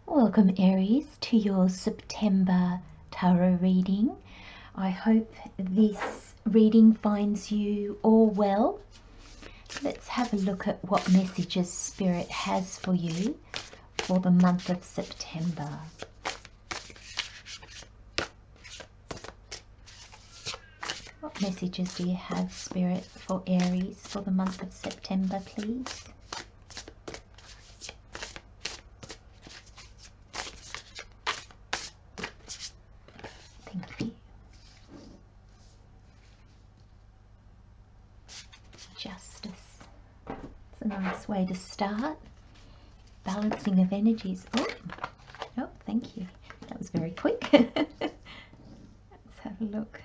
Welcome Aries to your September tarot reading. I hope this reading finds you all well. Let's have a look at what messages Spirit has for you for the month of September. What messages do you have, Spirit, for Aries for the month of September, please? Nice way to start. Balancing of energies. Oh, thank you. That was very quick. Let's have a look.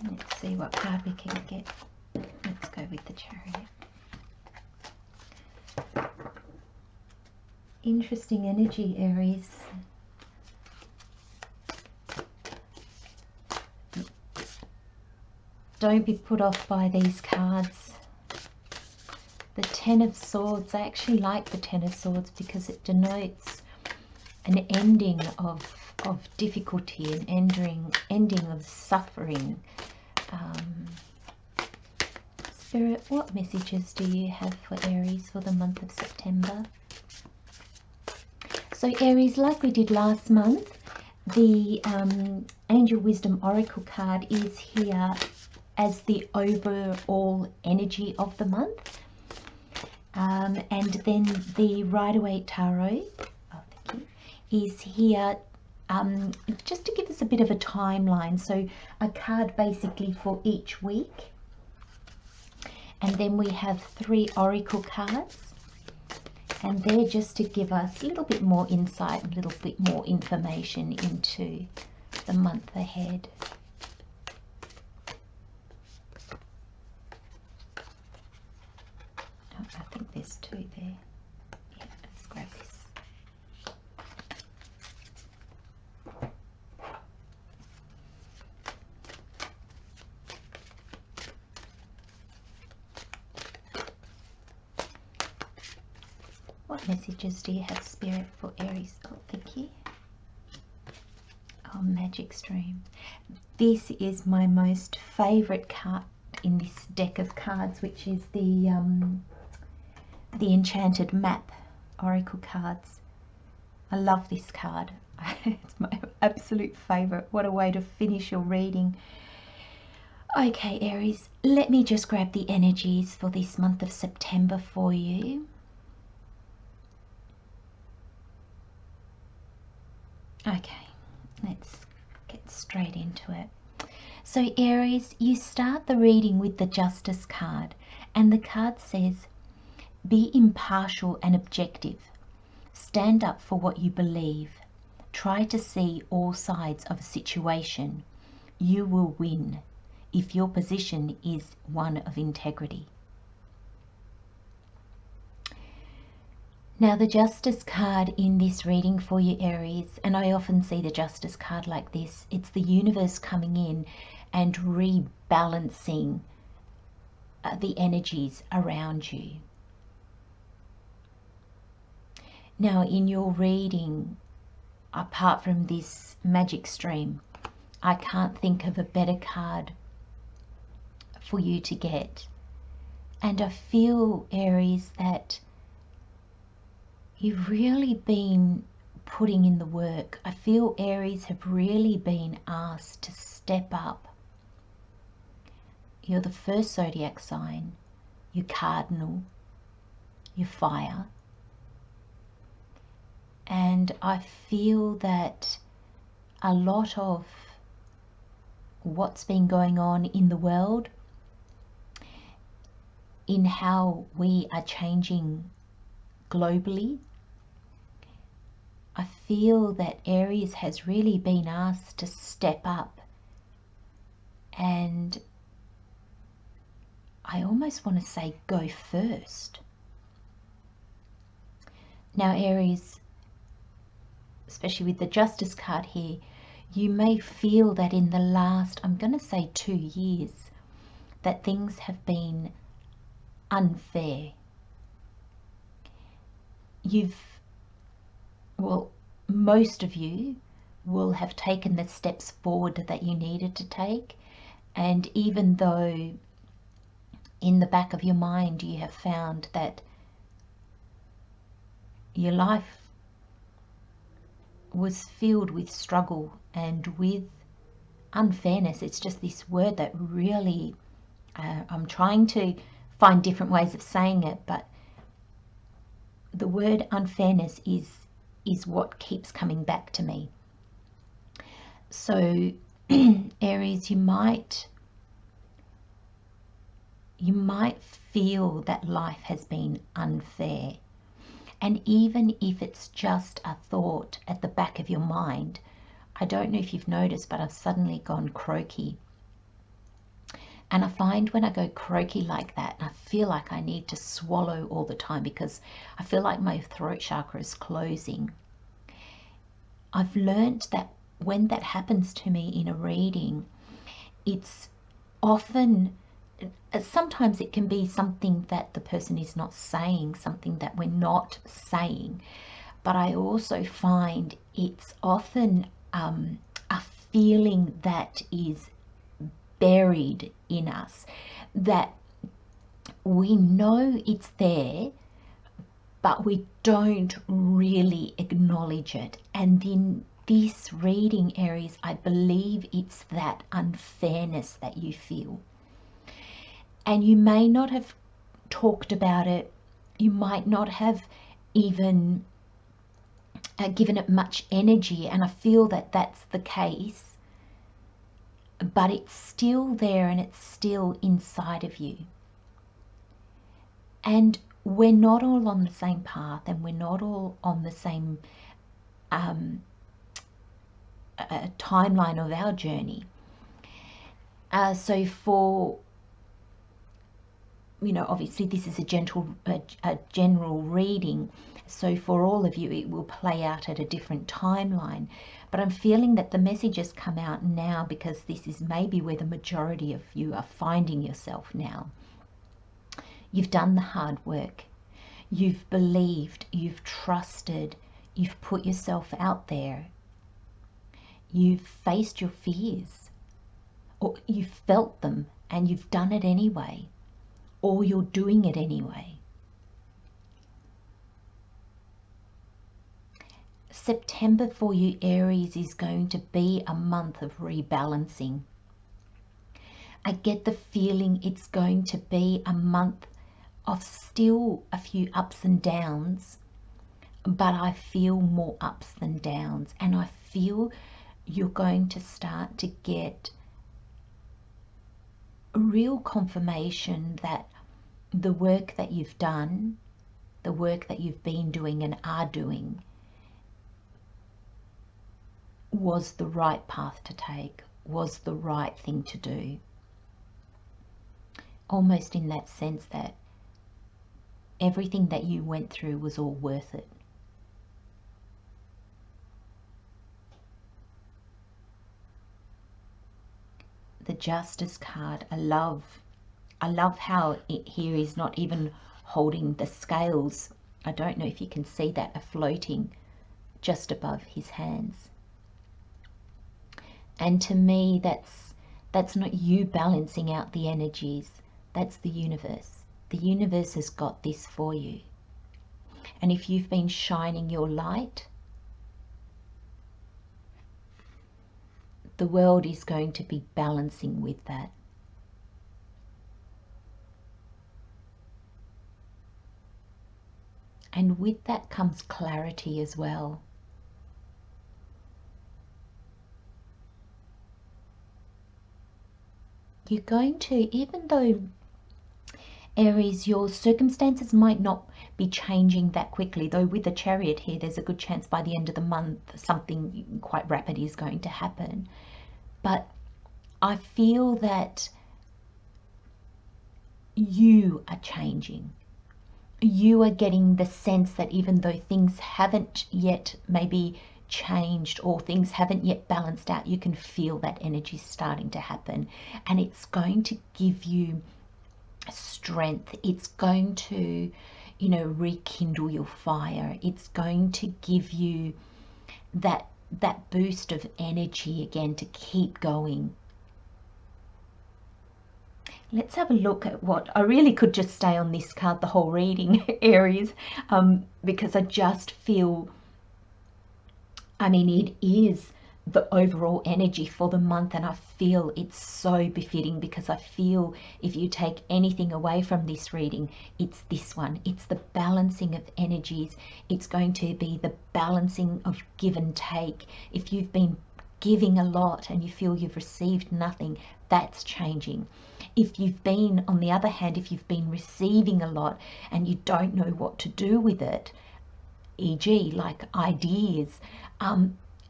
Let's see what card we can get. Let's go with the Chariot. Interesting energy, Aries. Don't be put off by these cards. The Ten of Swords, I actually like the Ten of Swords because it denotes an ending of difficulty, an ending of suffering. Spirit, what messages do you have for Aries for the month of September? So Aries, like we did last month, the Angel Wisdom Oracle card is here as the overall energy of the month, and then the Rider-Waite Tarot, is here just to give us a bit of a timeline. So a card basically for each week, and then we have 3 Oracle cards, and they're just to give us a little bit more insight, a little bit more information into the month ahead. I think there's 2 there. Yeah, let's grab this. What messages do you have, Spirit, for Aries? Oh, thank you. Oh, Magic Stream. This is my most favourite card in this deck of cards, which is the Enchanted map oracle cards. I love this card. It's my absolute favourite. What a way to finish your reading. Okay, Aries, let me just grab the energies for this month of September for you. Okay, let's get straight into it. So Aries, you start the reading with the Justice card, and the card says, be impartial and objective. Stand up for what you believe. Try to see all sides of a situation. You will win if your position is one of integrity. Now the Justice card in this reading for you, Aries, and I often see the Justice card like this, it's the universe coming in and rebalancing the energies around you. Now in your reading, apart from this Magic Stream, I can't think of a better card for you to get. And I feel, Aries, that you've really been putting in the work. I feel Aries have really been asked to step up. You're the first zodiac sign, you're cardinal, you're fire. And I feel that a lot of what's been going on in the world, in how we are changing globally, I feel that Aries has really been asked to step up, and I almost want to say go first. Now Aries, especially with the Justice card here, you may feel that in the last, I'm going to say 2 years, that things have been unfair. Well, most of you will have taken the steps forward that you needed to take, and even though in the back of your mind you have found that your life was filled with struggle and with unfairness. It's just this word that really, I'm trying to find different ways of saying it, but the word unfairness is what keeps coming back to me. So Aries, you might feel that life has been unfair. And even if it's just a thought at the back of your mind, I don't know if you've noticed, but I've suddenly gone croaky. And I find when I go croaky like that, I feel like I need to swallow all the time because I feel like my throat chakra is closing. I've learned that when that happens to me in a reading, it's often, sometimes it can be something that the person is not saying, something that we're not saying, but I also find it's often a feeling that is buried in us, that we know it's there, but we don't really acknowledge it. And in this reading, Aries, I believe it's that unfairness that you feel. And you may not have talked about it, you might not have even given it much energy, and I feel that that's the case, but it's still there and it's still inside of you. And we're not all on the same path, and we're not all on the same timeline of our journey. So for, you know, obviously this is a general reading, so for all of you it will play out at a different timeline, but I'm feeling that the messages come out now because this is maybe where the majority of you are finding yourself now. You've done the hard work, you've believed, you've trusted, you've put yourself out there, you've faced your fears, or you've felt them and you've done it anyway, or you're doing it anyway. September for you, Aries, is going to be a month of rebalancing. I get the feeling it's going to be a month of still a few ups and downs, but I feel more ups than downs, and I feel you're going to start to get a real confirmation that the work that you've done, the work that you've been doing and are doing, was the right path to take, was the right thing to do. Almost in that sense that everything that you went through was all worth it. The Justice card, I love how it here is not even holding the scales. I don't know if you can see that, are floating just above his hands. And to me, that's not you balancing out the energies, that's the universe. The universe has got this for you. And if you've been shining your light, the world is going to be balancing with that. And with that comes clarity as well. You're going to, even though, Aries, your circumstances might not be changing that quickly, though with the Chariot here, there's a good chance by the end of the month something quite rapid is going to happen. But I feel that you are changing. You are getting the sense that even though things haven't yet maybe changed or things haven't yet balanced out, you can feel that energy starting to happen, and it's going to give you strength. It's going to, you know, rekindle your fire. It's going to give you that boost of energy again to keep going. Let's have a look at what I really could just stay on this card the whole reading, Aries, because I just feel, I mean, it is the overall energy for the month, and I feel it's so befitting, because I feel if you take anything away from this reading, it's this one. It's the balancing of energies. It's going to be the balancing of give and take. If you've been giving a lot and you feel you've received nothing, that's changing. If you've been, on the other hand, if you've been receiving a lot and you don't know what to do with it, e.g. like ideas,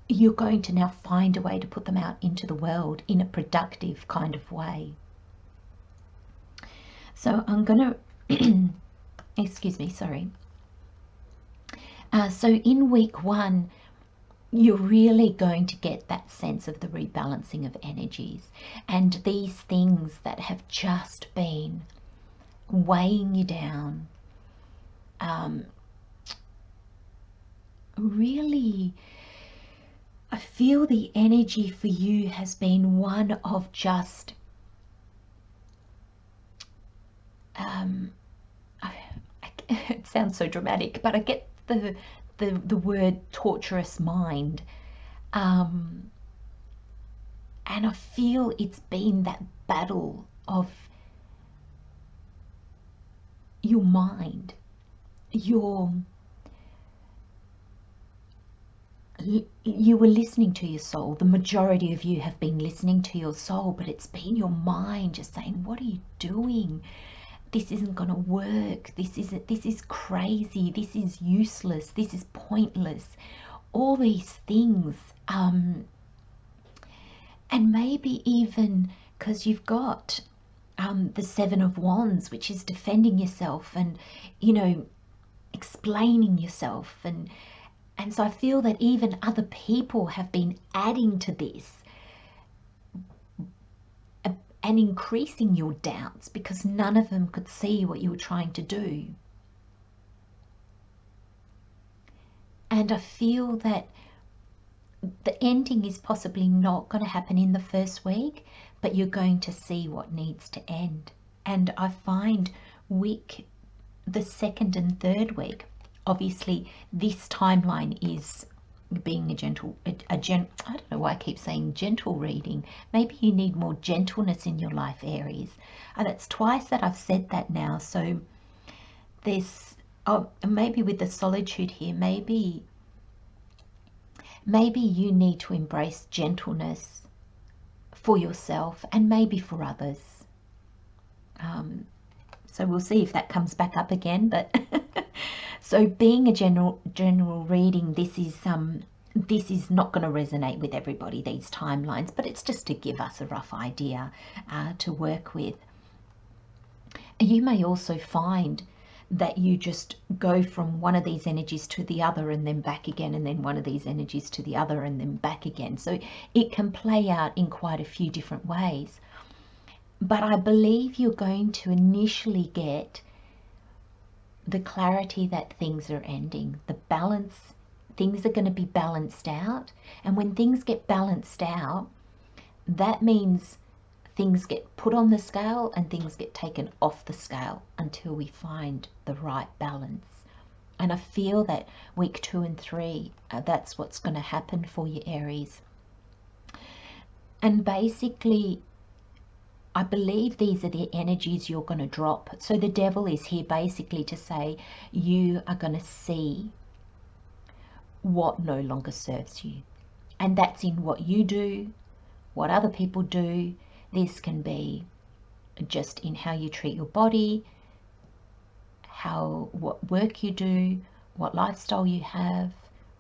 you're going to now find a way to put them out into the world in a productive kind of way. So I'm going to, excuse me, sorry. So in week 1, you're really going to get that sense of the rebalancing of energies, and these things that have just been weighing you down, really, I feel the energy for you has been one of just it sounds so dramatic, but I get the word torturous mind, and I feel it's been that battle of your mind, you were listening to your soul. The majority of you have been listening to your soul, but it's been your mind just saying, what are you doing? This isn't going to work. This is crazy. This is useless. This is pointless. All these things. And maybe even because you've got the 7 of Wands, which is defending yourself and, you know, explaining yourself. And so I feel that even other people have been adding to this and increasing your doubts, because none of them could see what you were trying to do. And I feel that the ending is possibly not going to happen in the first week, but you're going to see what needs to end. And I find the 2nd and 3rd week, obviously this timeline is being I don't know why I keep saying gentle reading. Maybe you need more gentleness in your life, Aries. And it's twice that I've said that now. So there's, maybe with the solitude here, maybe you need to embrace gentleness for yourself and maybe for others. So we'll see if that comes back up again. But so being a general reading, this is not going to resonate with everybody, these timelines, but it's just to give us a rough idea to work with. You may also find that you just go from one of these energies to the other and then back again, and then one of these energies to the other and then back again. So it can play out in quite a few different ways. But I believe you're going to initially get the clarity that things are ending, the balance. Things are going to be balanced out. And when things get balanced out, that means things get put on the scale and things get taken off the scale until we find the right balance. And I feel that week 2 and 3, that's what's going to happen for you, Aries. And basically, I believe these are the energies you're going to drop. So the devil is here basically to say you are going to see what no longer serves you. And that's in what you do, what other people do. This can be just in how you treat your body, what work you do, what lifestyle you have,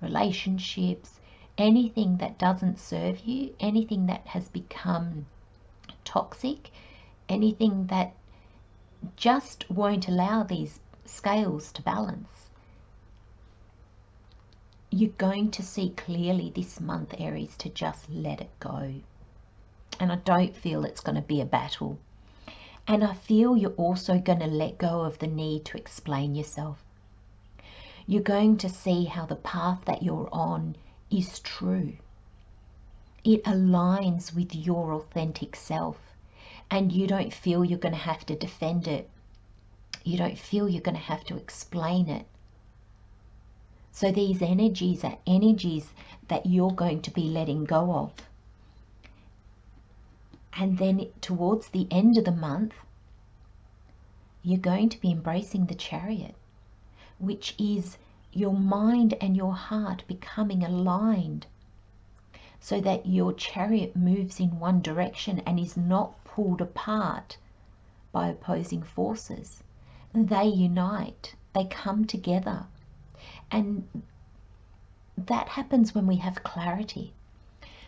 relationships, anything that doesn't serve you, anything that has become toxic, anything that just won't allow these scales to balance. you're going to see clearly this month, Aries, to just let it go. And I don't feel it's going to be a battle. And I feel you're also going to let go of the need to explain yourself. You're going to see how the path that you're on is true. It aligns with your authentic self, and you don't feel you're going to have to defend it. You don't feel you're going to have to explain it. So these energies are energies that you're going to be letting go of. And then towards the end of the month, you're going to be embracing the Chariot, which is your mind and your heart becoming aligned, so that your chariot moves in one direction and is not pulled apart by opposing forces. They unite, they come together. And that happens when we have clarity.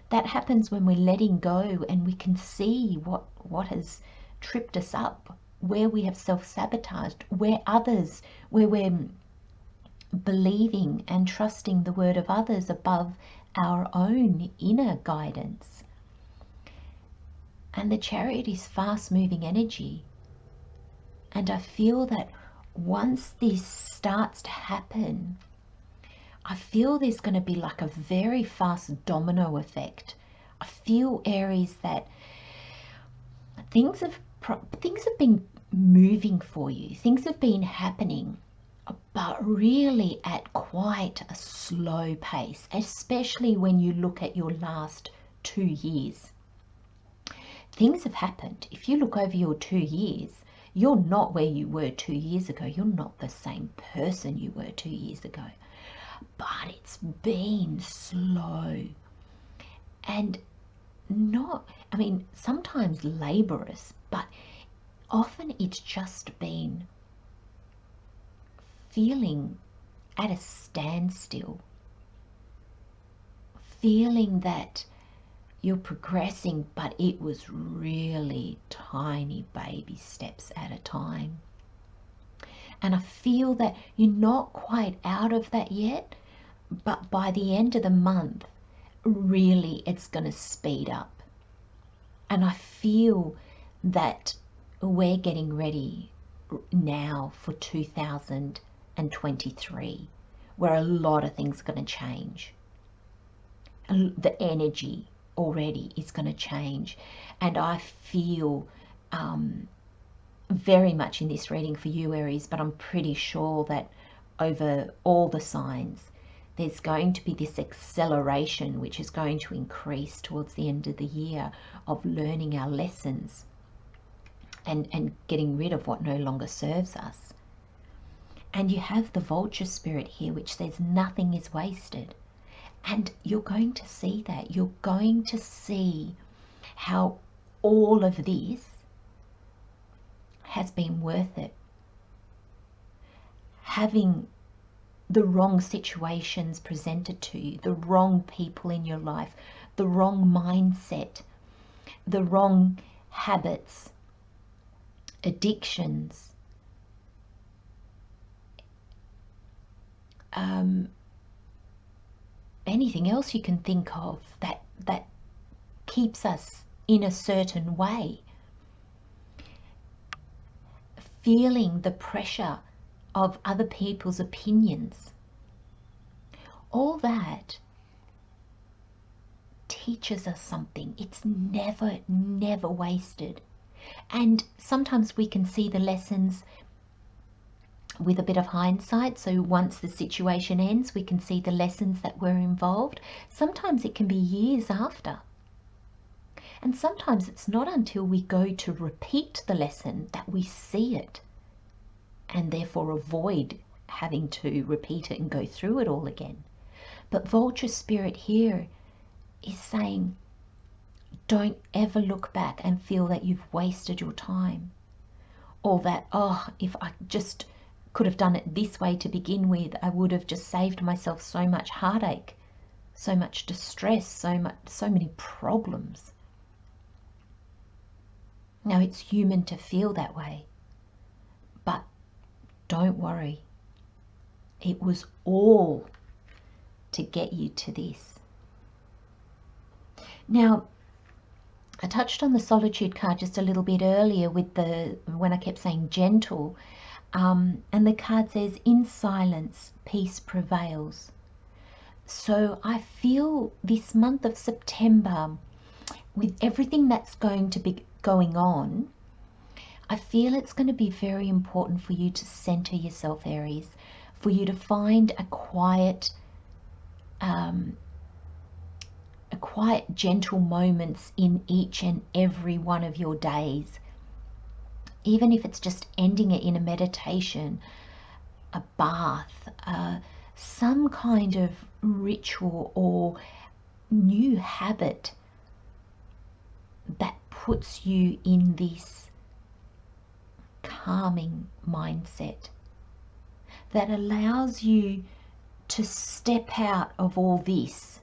That happens when we're letting go and we can see what has tripped us up, where we have self-sabotaged, where we're believing and trusting the word of others above our own inner guidance. And the Chariot is fast-moving energy. And I feel that once this starts to happen, I feel there's going to be like a very fast domino effect. I feel, Aries, that things have been moving for you. Things have been happening, but really at quite a slow pace, especially when you look at your last 2 years. Things have happened. If you look over your 2 years, you're not where you were 2 years ago. You're not the same person you were 2 years ago. But it's been slow and sometimes laborious, but often it's just been feeling at a standstill, feeling that you're progressing, but it was really tiny baby steps at a time. And I feel that you're not quite out of that yet, but by the end of the month, really it's going to speed up. And I feel that we're getting ready now for 2023, where a lot of things are going to change. The energy already is going to change. And I feel very much in this reading for you, Aries, but I'm pretty sure that over all the signs, there's going to be this acceleration which is going to increase towards the end of the year of learning our lessons and getting rid of what no longer serves us. And you have the vulture spirit here, which says nothing is wasted. And you're going to see that. You're going to see how all of this has been worth it. Having the wrong situations presented to you, the wrong people in your life, the wrong mindset, the wrong habits, addictions, anything else you can think of that keeps us in a certain way. Feeling the pressure of other people's opinions. All that teaches us something. It's never wasted. And sometimes we can see the lessons with a bit of hindsight. So once the situation ends, we can see the lessons that were involved. Sometimes it can be years after. And sometimes it's not until we go to repeat the lesson that we see it, and therefore avoid having to repeat it and go through it all again. But vulture spirit here is saying, don't ever look back and feel that you've wasted your time, or that, oh, if I just could have done it this way to begin with, I would have just saved myself so much heartache, so much distress, so many problems. Now, it's human to feel that way, but don't worry. It was all to get you to this. Now, I touched on the solitude card just a little bit earlier with when I kept saying gentle, and the card says, in silence, peace prevails. So I feel this month of September, with everything that's going to be going on, I feel it's going to be very important for you to center yourself, Aries, for you to find a quiet, gentle moments in each and every one of your days. Even if it's just ending it in a meditation, a bath, some kind of ritual or new habit that puts you in this calming mindset, that allows you to step out of all this.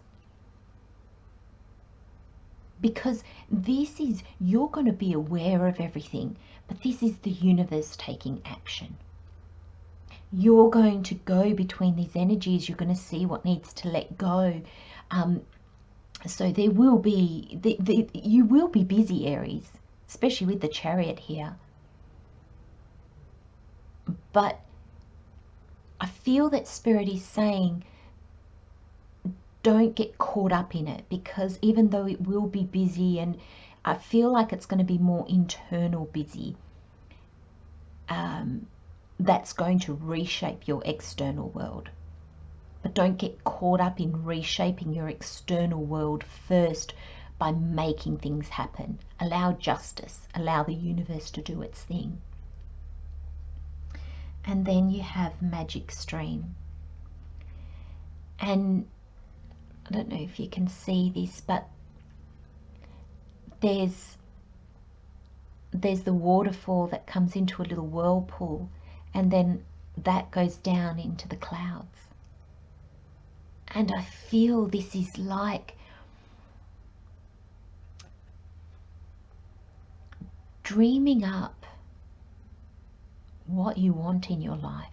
Because this is, you're going to be aware of everything, but this is the universe taking action. You're going to go between these energies. You're going to see what needs to let go. So there will be, you will be busy, Aries, especially with the Chariot here. But I feel that Spirit is saying, don't get caught up in it, because even though it will be busy, and I feel like it's going to be more internal busy, that's going to reshape your external world. But don't get caught up in reshaping your external world first by making things happen. Allow justice, allow the universe to do its thing. And then you have Magic Stream. And I don't know if you can see this, but there's the waterfall that comes into a little whirlpool, and then that goes down into the clouds. And I feel this is like dreaming up what you want in your life.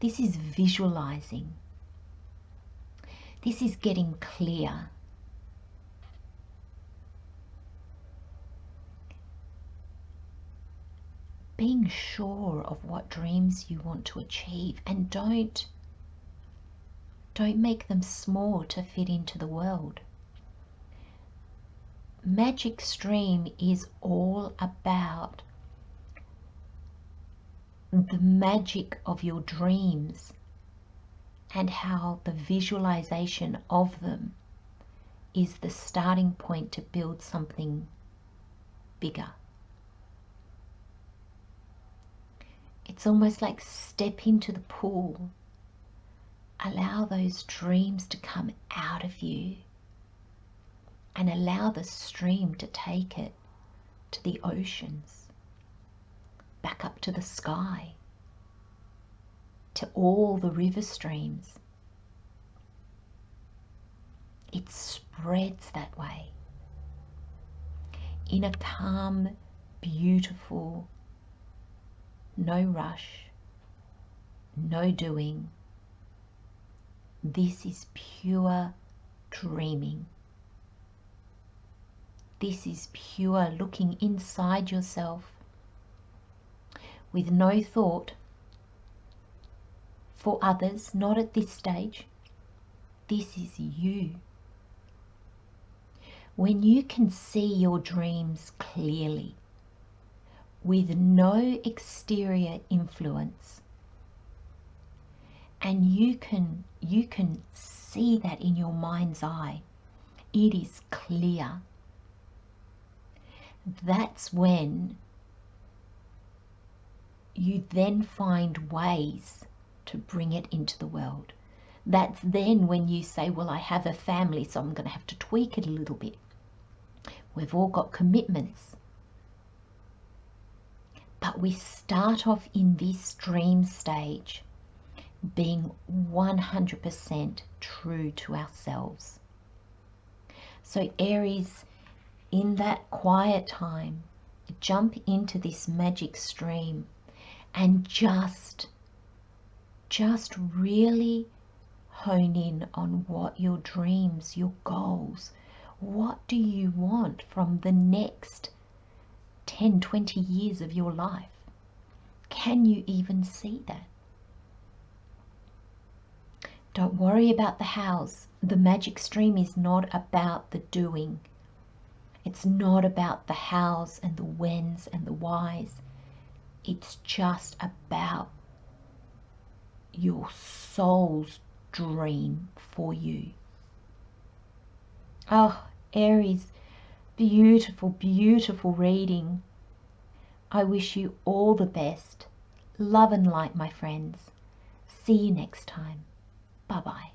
This is visualizing. This is getting clear. Being sure of what dreams you want to achieve, and don't make them small to fit into the world. Magic Stream is all about the magic of your dreams and how the visualization of them is the starting point to build something bigger. It's almost like step into the pool. Allow those dreams to come out of you and allow the stream to take it to the oceans, back up to the sky, to all the river streams. It spreads that way in a calm, beautiful, no rush, no doing. This is pure dreaming. This is pure looking inside yourself with no thought for others, not at this stage. This is you. When you can see your dreams clearly, with no exterior influence, and you can see that in your mind's eye, it is clear. That's when you then find ways to bring it into the world. That's then when you say, well, I have a family, so I'm going to have to tweak it a little bit. We've all got commitments. But we start off in this dream stage being 100% true to ourselves. So Aries, in that quiet time, jump into this magic stream and just really hone in on what your dreams, your goals, what do you want from the next 10, 20 years of your life? Can you even see that? Don't worry about the hows. The magic stream is not about the doing. It's not about the hows and the whens and the whys. It's just about your soul's dream for you. Oh, Aries, beautiful, beautiful reading. I wish you all the best. Love and light, my friends. See you next time. Bye-bye.